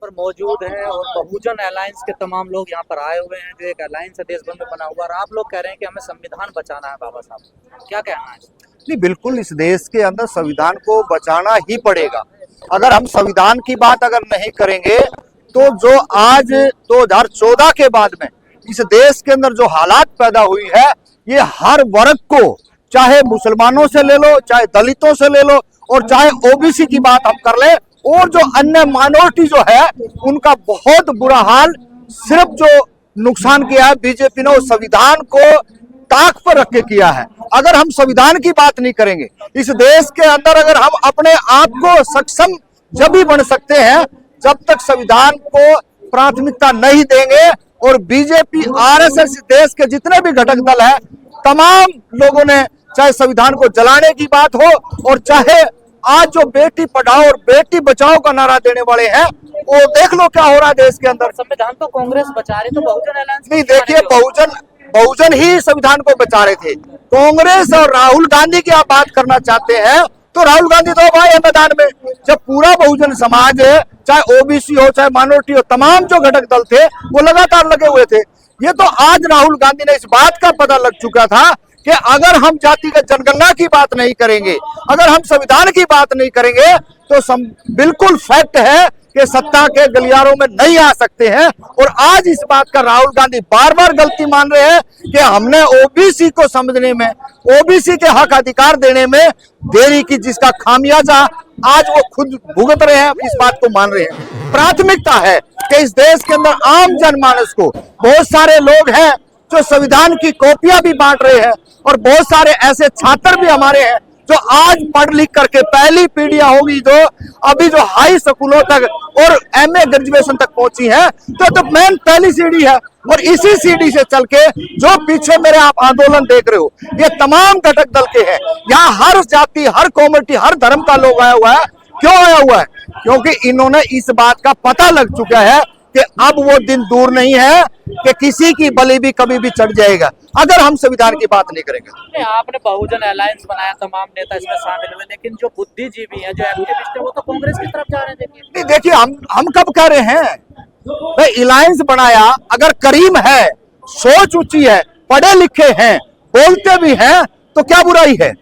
पर मौजूद हैं और बहुजन अलायंस के तमाम लोग यहाँ पर आए हुए हैं, जो एक अलायंस है देश भर में बना हुआ, और आप लोग कह रहे हैं कि हमें संविधान बचाना है। बाबा साहब, क्या कहना है? नहीं, बिल्कुल इस देश के अंदर संविधान को बचाना ही पड़ेगा। अगर हम संविधान की बात अगर नहीं करेंगे तो जो आज 2014 के बाद में इस देश के अंदर जो हालात पैदा हुई है, ये हर वर्ग को, चाहे मुसलमानों से ले लो, चाहे दलितों से ले लो, और चाहे ओबीसी की बात हम कर ले, और जो अन्य माइनॉरिटी जो है उनका बहुत बुरा हाल। सिर्फ जो नुकसान किया है बीजेपी ने, उस संविधान को ताक पर रख के किया है। अगर हम संविधान की बात नहीं करेंगे इस देश के अंदर, अगर हम अपने आप को सक्षम जब ही बन सकते हैं जब तक संविधान को प्राथमिकता नहीं देंगे। और बीजेपी, आरएसएस, देश के जितने भी घटक दल है, तमाम लोगों ने, चाहे संविधान को जलाने की बात हो और चाहे आज जो बेटी पढ़ाओ और बेटी बचाओ का नारा देने वाले हैं, वो देख लो क्या हो रहा है देश के अंदर। संविधान तो कांग्रेस बचा रही, तो बहुजन अलायंस नहीं, देखिए, बहुजन ही संविधान को बचा रहे थे। कांग्रेस और राहुल गांधी की आप बात करना चाहते हैं तो राहुल गांधी तो भाई है मैदान में। जब पूरा बहुजन समाज है, चाहे ओबीसी हो, चाहे माइनॉरिटी हो, तमाम जो घटक दल थे वो लगातार लगे हुए थे। ये तो आज राहुल गांधी ने इस बात का पता लग चुका था कि अगर हम जातिगत जनगणना की बात नहीं करेंगे, अगर हम संविधान की बात नहीं करेंगे, तो बिल्कुल फैक्ट है कि सत्ता के गलियारों में नहीं आ सकते हैं। और आज इस बात का राहुल गांधी बार बार गलती मान रहे हैं कि हमने ओबीसी को समझने में, ओबीसी के हक अधिकार देने में देरी की, जिसका खामियाजा आज वो खुद भुगत रहे हैं, इस बात को मान रहे हैं। प्राथमिकता है कि इस देश के अंदर आम जनमानस को, बहुत सारे लोग हैं जो संविधान की कॉपियां भी बांट रहे हैं, और बहुत सारे ऐसे छात्र भी हमारे हैं जो आज पढ़ लिख करके, पहली पीढ़ियां होगी जो अभी जो हाई स्कूलों तक और एमए ग्रेजुएशन तक पहुंची है, तो मेन पहली सीढ़ी है। और इसी सीढ़ी से चल के जो पीछे मेरे आप आंदोलन देख रहे हो, ये तमाम घटक दल के हैं। यहाँ हर जाति, हर कम्युनिटी, हर धर्म का लोग आया हुआ है। क्यों आया हुआ है? क्योंकि इन्होंने इस बात का पता लग चुका है कि अब वो दिन दूर नहीं है कि किसी की बलि भी कभी भी चढ़ जाएगा अगर हम संविधान की बात नहीं करेंगे। आपने बहुजन अलायंस बनाया, तमाम नेता इसमें शामिल हुए, लेकिन जो बुद्धिजीवी हैं, जो एक्टिविस्ट हैं, वो तो कांग्रेस की तरफ जा रहे हैं। नहीं, देखिए, हम कब कह रहे हैं भाई अलायंस बनाया, अगर करीम है, सोच ऊंची है, पढ़े लिखे हैं, बोलते भी हैं, तो क्या बुराई है?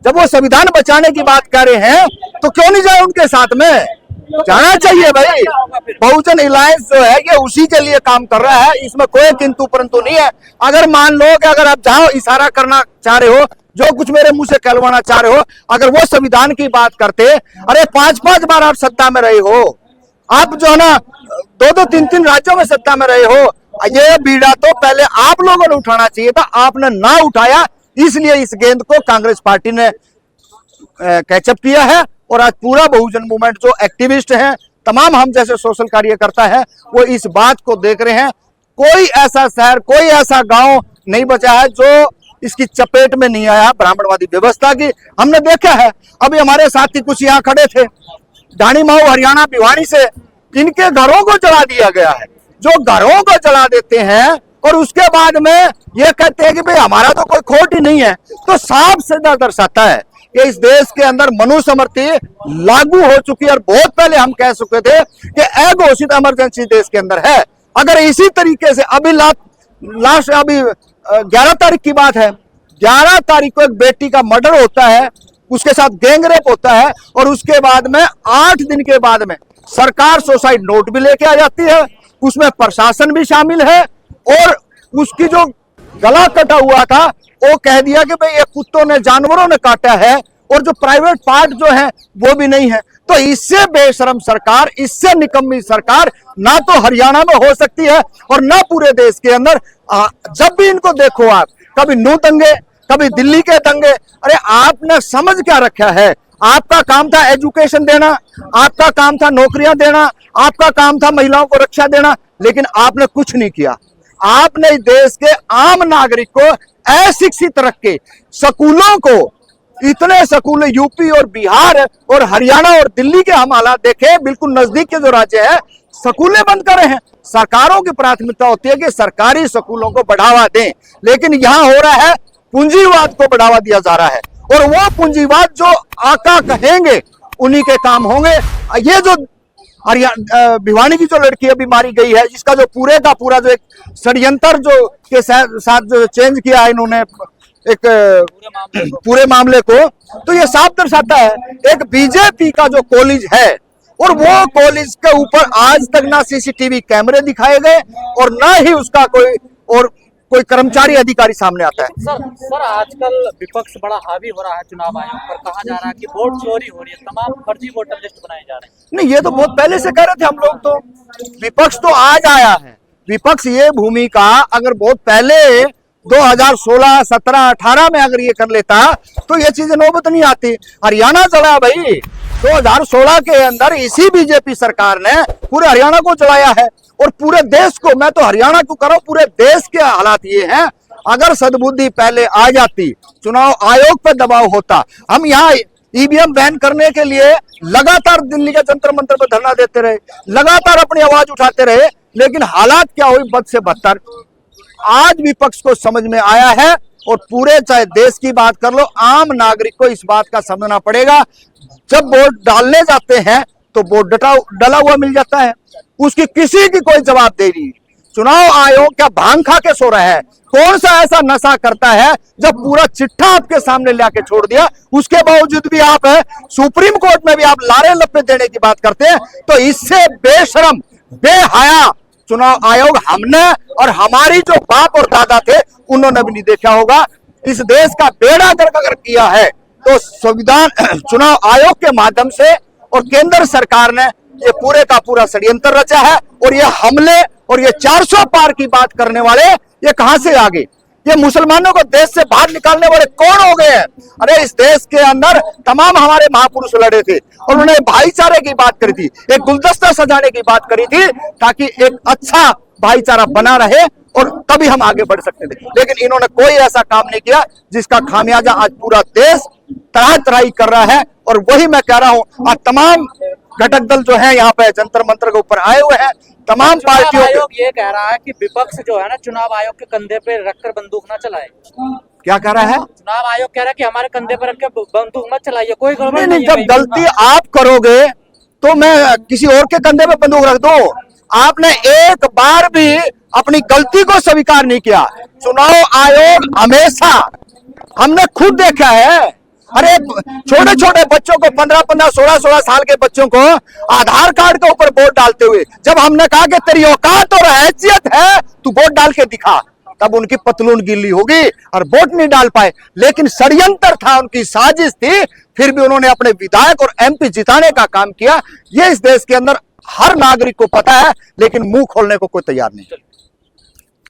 जब वो संविधान बचाने की बात कर रहे हैं तो क्यों नहीं जाए उनके साथ में? जाना चाहिए भाई। बहुजन अलायंस जो है ये उसी के लिए काम कर रहा है, इसमें कोई किंतु परंतु नहीं है। अगर मान लो कि अगर आप जहां इशारा करना चाह रहे हो, जो कुछ मेरे मुंह से कहलवाना चाह रहे हो, अगर वो संविधान की बात करते, अरे 5-5 बार आप सत्ता में रहे हो, आप जो है ना 2-2, 3-3 राज्यों में सत्ता में रहे हो, ये बीड़ा तो पहले आप लोगों ने उठाना चाहिए था, आपने ना उठाया। इसलिए इस गेंद को कांग्रेस पार्टी ने कैचअप किया है। और आज पूरा बहुजन मूवमेंट, जो एक्टिविस्ट हैं, तमाम हम जैसे सोशल कार्यकर्ता हैं, वो इस बात को देख रहे हैं। कोई ऐसा शहर, कोई ऐसा गांव नहीं बचा है जो इसकी चपेट में नहीं आया ब्राह्मणवादी व्यवस्था की। हमने देखा है, अभी हमारे साथी कुछ यहाँ खड़े थे, ढाणी माऊ हरियाणा भिवानी से, इनके घरों को जला दिया गया है। जो घरों को जला देते हैं और उसके बाद में ये कहते हैं कि भाई हमारा तो कोई खोट ही नहीं है, तो साफ सीधा दर्शाता है कि इस देश के अंदर मनुस्मृति लागू हो चुकी है। और बहुत पहले हम कह चुके थे कि अघोषित इमरजेंसी देश के अंदर है। अगर इसी तरीके से अभी लास्ट 11 तारीख की बात है, 11 तारीख को एक बेटी का मर्डर होता है, उसके साथ गैंगरेप होता है, और उसके बाद में 8 दिन के बाद में सरकार सुसाइड नोट भी लेके आ जाती है, उसमें प्रशासन भी शामिल है, और उसकी जो गला कटा हुआ था वो कह दिया कि भाई ये कुत्तों ने, जानवरों ने काटा है, और जो प्राइवेट पार्ट जो है वो भी नहीं है। तो इससे बेशरम सरकार, इससे निकम्मी सरकार ना तो हरियाणा में हो सकती है और ना पूरे देश के अंदर। जब भी इनको देखो आप, कभी नू दंगे, कभी दिल्ली के दंगे, अरे आपने समझ क्या रखा है? आपका काम था एजुकेशन देना, आपका काम था नौकरियां देना, आपका काम था महिलाओं को रक्षा देना, लेकिन आपने कुछ नहीं किया। आपने देश के आम नागरिक को अशिक्षित रख के, स्कूलों को, इतने स्कूल यूपी और बिहार और हरियाणा और दिल्ली के हम हालात देखे, बिल्कुल नजदीक के जो राज्य है, स्कूलें बंद कर रहे हैं। सरकारों की प्राथमिकता होती है कि सरकारी स्कूलों को बढ़ावा दें, लेकिन यहां हो रहा है पूंजीवाद को बढ़ावा दिया जा रहा है, और वो पूंजीवाद जो आका कहेंगे उन्हीं के काम होंगे। ये जो भिवानी की जो लड़की अभी मारी गई है, जिसका जो पूरे का पूरा जो एक षड्यंत्र जो के साथ जो चेंज किया है इन्होंने एक पूरे मामले को, तो ये साफ दर्शाता है एक बीजेपी का जो कॉलेज है, और वो कॉलेज के ऊपर आज तक ना सीसीटीवी कैमरे दिखाए गए और ना ही उसका कोई कर्मचारी अधिकारी सामने आता है। सर आजकल विपक्ष बड़ा हावी हो रहा है चुनाव आयोग पर, कहा जा रहा है कि वोट चोरी हो रही है, तमाम फर्जी वोटर लिस्ट बनाए जा रहे हैं। नहीं, ये तो बहुत पहले से कह रहे थे हम लोग, तो विपक्ष तो आज आया है। विपक्ष ये भूमिका अगर बहुत पहले 2016, 17, 18 में अगर ये कर लेता तो ये चीजें नौबत नहीं आती। हरियाणा चला भाई 2016 के अंदर इसी बीजेपी सरकार ने पूरे हरियाणा को चलाया है और पूरे देश को। मैं तो हरियाणा को कर रहा हूं, पूरे देश के हालात ये हैं, अगर सद्बुद्धि पहले आ जाती, चुनाव आयोग पर दबाव होता, हम यहाँ ईवीएम बैन करने के लिए लगातार दिल्ली के जंतर मंतर पर धरना देते रहे, लगातार अपनी आवाज उठाते रहे, लेकिन हालात क्या हुई, बद से बदतर। आज विपक्ष को समझ में आया है और पूरे चाहे देश की बात कर लो, आम नागरिक को इस बात का समझना पड़ेगा, जब वोट डालने जाते हैं तो वोट डला हुआ मिल जाता है, उसकी किसी की कोई जवाबदेही नहीं। चुनाव आयोग क्या भांग खा के सो रहा है? कौन सा ऐसा नशा करता है जब पूरा चिट्ठा आपके सामने लाके छोड़ दिया, उसके बावजूद भी आप सुप्रीम कोर्ट में भी आप लारे लप्पे देने की बात करते हैं? तो इससे बेशरम बेहया चुनाव आयोग हमने और हमारी जो बाप और दादा थे उन्होंने भी नहीं देखा होगा। इस देश का बेड़ा गर्क अगर किया है तो संविधान चुनाव आयोग के माध्यम से, और केंद्र सरकार ने ये पूरे का पूरा षड्यंत्र रचा है। और ये हमले और ये 400 पार की बात करने वाले ये कहां से आ गए? ये मुसलमानों को देश से बाहर निकालने वाले कौन हो गए हैं? अरे इस देश के अंदर तमाम हमारे महापुरुष लड़े थे और उन्होंने भाईचारे की बात करी थी, एक गुलदस्ता सजाने की बात करी थी, ताकि एक अच्छा भाईचारा बना रहे और तभी हम आगे बढ़ सकते थे। लेकिन इन्होंने कोई ऐसा काम नहीं किया जिसका खामियाजा आज पूरा देश तराह तराही कर रहा है। और वही मैं कह रहा हूं, आज तमाम घटक दल जो है यहाँ पे जंतर मंतर के ऊपर आए हुए हैं, तमाम पार्टियों। आयोग ये कह रहा है कि विपक्ष जो है ना चुनाव आयोग के कंधे पे रखकर बंदूक ना चलाए। क्या कह रहा है? चुनाव आयोग कह रहा है कि हमारे कंधे पर रख के बंदूक मत चलाइए, कोई गड़बड़ नहीं। जब गलती आप करोगे तो मैं किसी और के कंधे पे बंदूक रख दूं? आपने एक बार भी अपनी गलती को स्वीकार नहीं किया। चुनाव आयोग हमेशा, हमने खुद देखा है, अरे छोटे छोटे बच्चों को 15-15, 16-16 साल के बच्चों को आधार कार्ड के ऊपर वोट डालते हुए जब हमने कहा कि तेरी औकात और हैसियत है तू वोट डाल के दिखा, तब उनकी पतलून गीली होगी और वोट नहीं डाल पाए। लेकिन षड्यंत्र था, उनकी साजिश थी, फिर भी उन्होंने अपने विधायक और एमपी जिताने का काम किया। ये इस देश के अंदर हर नागरिक को पता है, लेकिन मुंह खोलने को कोई तैयार नहीं।